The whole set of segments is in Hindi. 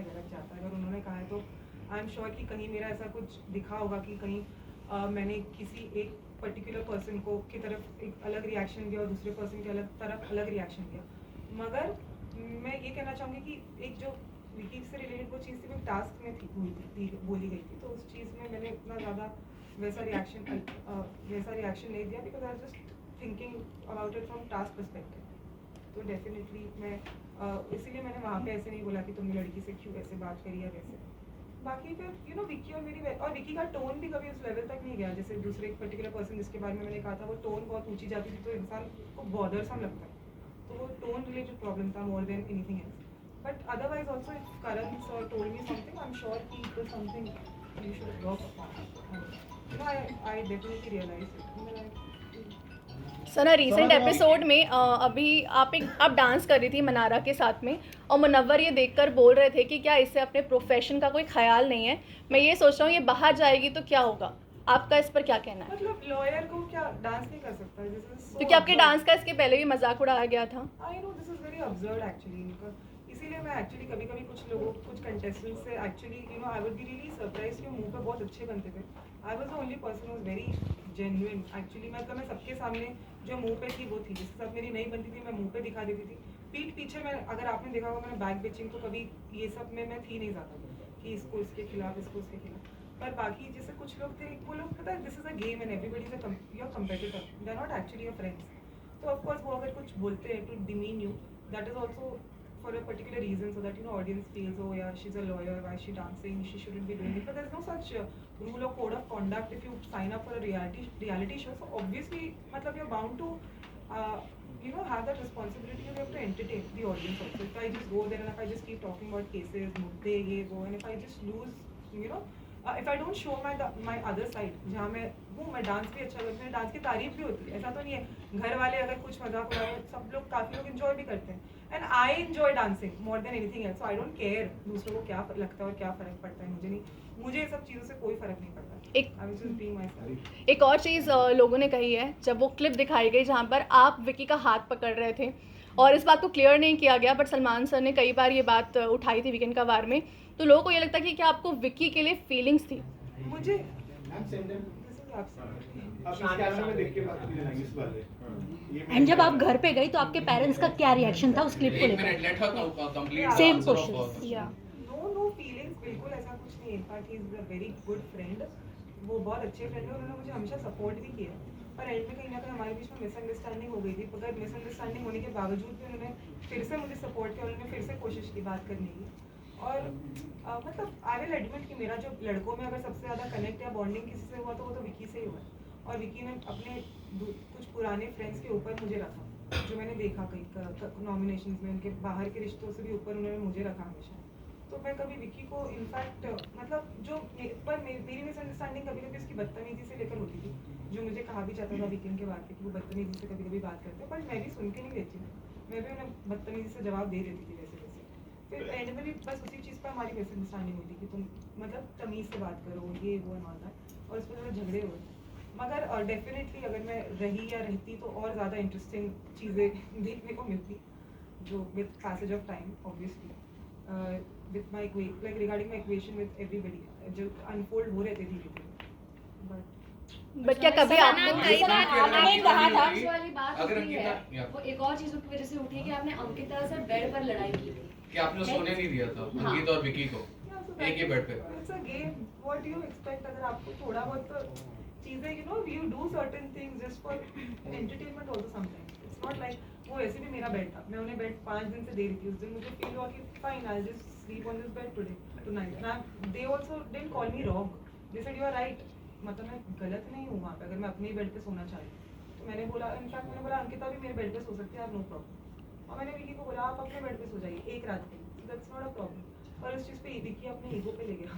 गलत जाता है। अगर उन्होंने कहा है तो आई एम श्योर कि कहीं मेरा ऐसा कुछ दिखा होगा कि कहीं मैंने किसी एक पर्टिकुलर पर्सन को की तरफ एक अलग रिएक्शन दिया और दूसरे पर्सन की तरफ अलग रिएक्शन दिया। मगर मैं ये कहना चाहूँगी कि एक जो विकी से रिलेटेड वो चीज़ थी वो टास्क में थी बोली गई थी, तो उस चीज़ में मैंने इतना ज़्यादा वैसा रिएक्शन नहीं दिया because I just thinking about it from task perspective. तो डेफिनेटली मैं इसीलिए मैंने वहाँ पे ऐसे नहीं बोला कि तुमने लड़की से क्यों ऐसे बात करी या वैसे। बाकी फिर विकी और विकी का टोन भी कभी उस लेवल तक नहीं गया जैसे दूसरे एक पर्टिकुलर पर्सन जिसके बारे में मैंने कहा था, वो टोन बहुत ऊंची जाती थी तो इंसान को बॉदरसम लगता है, तो वो टोन रिलेटेड प्रॉब्लम था more than anything else. But otherwise also if Karan sir told me something, I'm sure it was something you should work upon. I definitely realized it. Sana recent episode में अभी आप डांस कर रही थी मनारा के साथ में और मुनव्वर ये देखकर बोल रहे थे कि क्या इससे अपने प्रोफेशन का कोई ख्याल नहीं है। मैं ये सोच रहा हूँ ये बाहर जाएगी तो क्या होगा, आपका इस पर क्या कहना है? मतलब लॉयर को क्या डांस नहीं कर सकता क्योंकि आपके डांस का इसके पहले भी मजाक उड़ाया गया था। I know this is very absurd actually, इसीलिए मैं एक्चुअली कभी कभी कुछ कंटेस्टेंट से actually I would be really surprise कि मुंह पे बहुत अच्छे बनते थे। I was the only person who was very genuine actually. मतलब मैं सबके सामने जो मुंह पे थी वो थी, जिसके साथ मेरी नहीं बनती थी मैं मुंह पे दिखा देती थी। पीठ पीछे मैं अगर आपने देखा होगा मैंने बैक बिचिंग तो कभी ये सब में मैं थी नहीं ज़्यादा कि इसको इसके खिलाफ इसको उसके खिलाफ। पर बाकी जैसे कुछ लोग थे वो लोग पता है this is a game and everybody is your competitor, they are not actually your friends. तो ऑफ कोर्स वो अगर कुछ बोलते हैं to demean you, that is also for a particular reason so that audience feels oh yeah she is a lawyer, why she dancing, she shouldn't be doing it, but there is no such rule और code of conduct if you sign up for a reality show. So obviously मतलब you're bound to have that responsibility. You have to entertain the audience also. If I just go there and if I just keep talking about cases, मुद्दे ये वो, and if I just lose if I don't show my other side, जहाँ मैं डांस भी अच्छा करती हूँ, डांस की तारीफ भी होती है, ऐसा तो नहीं है घर वाले अगर कुछ मजाक उड़ा रहे सब लोग काफ़ी लोग इन्जॉय भी करते हैं, and I enjoy dancing more than anything else. So I don't care दूसरों को क्या लगता है और क्या फ़र्क पड़ता है, मुझे ये सब चीज़ों से कोई फ़र्क नहीं पड़ता। एक और चीज़ लोगों ने कही है जब वो क्लिप दिखाई गई जहाँ पर आप विकी का हाथ पकड़ रहे थे और इस बात को क्लियर नहीं किया गया, बट सलमान सर ने कई बार ये बात उठाई थी वीकेंड का वार में, तो लोगों को ये लगता है कि क्या आपको विकी के लिए फीलिंग्स थी? मुझे एंड जब आप घर पे गई तो आपके पेरेंट्स का क्या रिएक्शन था उस क्लिप को लेकर? Same question. नो फीलिंग्स, बिल्कुल ऐसा कुछ नहीं। In fact he is a very good friend, वो बहुत अच्छे फ्रेंड है, उन्होंने मुझे हमेशा सपोर्ट भी किया। पर एंड में कहीं ना कहीं हमारे बीच में मिसअंडरस्टैंडिंग हो गई थी, मगर मिसअंडरस्टैंडिंग होने के बावजूद भी उन्होंने फिर से मुझे सपोर्ट किया, उन्होंने फिर से कोशिश की बात करने की। और मतलब आई विल एडमिट कि मेरा जो लड़कों में अगर सबसे ज़्यादा कनेक्ट या बॉन्डिंग किसी से हुआ तो वो तो विकी से ही हुआ, और विकी ने अपने कुछ पुराने फ्रेंड्स के ऊपर मुझे रखा, जो मैंने देखा कई नॉमिनेशंस में, उनके बाहर के रिश्तों से भी ऊपर उन्होंने मुझे रखा हमेशा। तो मैं कभी विकी को इनफैक्ट मतलब जो पर मेरी मिसअंडरस्टैंडिंग कभी कभी उसकी बदतमीजी से लेकर होती थी, जो मुझे कहा भी जाता था वीकेंड के बाद कि वो बदतमीजी से कभी कभी बात करते हैं, पर मैं भी सुन के नहीं लेती हूँ, मैं भी उन्हें बदतमीजी से जवाब दे देती थी वैसे वैसे। फिर एंड में भी बस उसी चीज़ पर हमारी मिसअंडरस्टैंडिंग होती कि तुम मतलब तमीज़ से बात करो ये वो एंड और उस पर थोड़े झगड़े हुए। मगर डेफिनेटली अगर मैं रही या रहती तो और ज़्यादा इंटरेस्टिंग चीज़ें देखने को मिलती, जो with passage of time obviously with my like regarding my equation with everybody जो unfold हो रहे थे धीरे धीरे। बट क्या कभी आपने कहा था वाली बात होती है, वो एक और चीज की वजह से उठी है कि आपने अंकिता से बेड पर लड़ाई की थी कि आपने सोने नहीं दिया था अंकित और विकी को एक ही बेड पे। It's a game, what you expect. अगर आपको थोड़ा बहुत चीजें you do certain things just for entertainment also sometimes. It's not like वो ऐसे भी मेरा बेड था, मैं उन्हें बेड 5 दिन से दे रही थी, उस दिन मुझे फील हुआ कि fine I just sleep on this bed tonight and they also didn't call me wrong, they said you are right, मतलब मैं गलत नहीं हूँ वहाँ पे अगर मैं अपने ही बेड पे सोना चाहती। तो मैंने बोला इनफैक्ट मैंने बोला अंकिता भी मेरे बेड पे सो सकती है, नो प्रॉब्लम। और मैंने विकी को बोला आप अपने बेड पे सो जाइए एक रात के लिए, दैट्स नॉट अ प्रॉब्लम। और इस चीज़ पे विकी अपने ईगो पे ले गया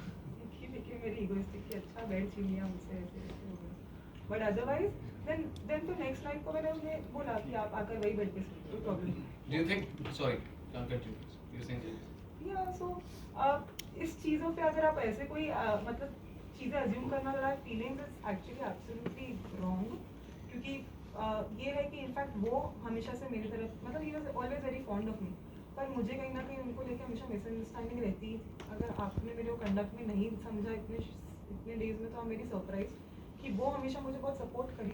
विकी मेरी ईगोइस्टिक कि अच्छा बेड छीन लिया मुझसे ऐसे ऐसे हो गया। बट अदरवाइज देन तो नेक्स्ट नाइट को मैंने उन्हें बोला कि आप आकर वही बेड पे सोइए, कोई प्रॉब्लम नहीं। Do you think sorry can continue you saying या सो इस चीज़ों पे अगर आप ऐसे कोई मतलब चीज़ें अज्यूम करना लगा feelings is actually absolutely wrong, क्योंकि ये है कि इनफैक्ट वो हमेशा से मेरी तरफ मतलब he was always very fond of me, पर मुझे कहीं ना कहीं उनको लेकर हमेशा मिसअंडरस्टैंडिंग रहती। अगर आपने मेरे कंडक्ट में नहीं समझा इतने डेज में, तो आप मेरी सरप्राइज कि वो हमेशा मुझे बहुत सपोर्ट करी।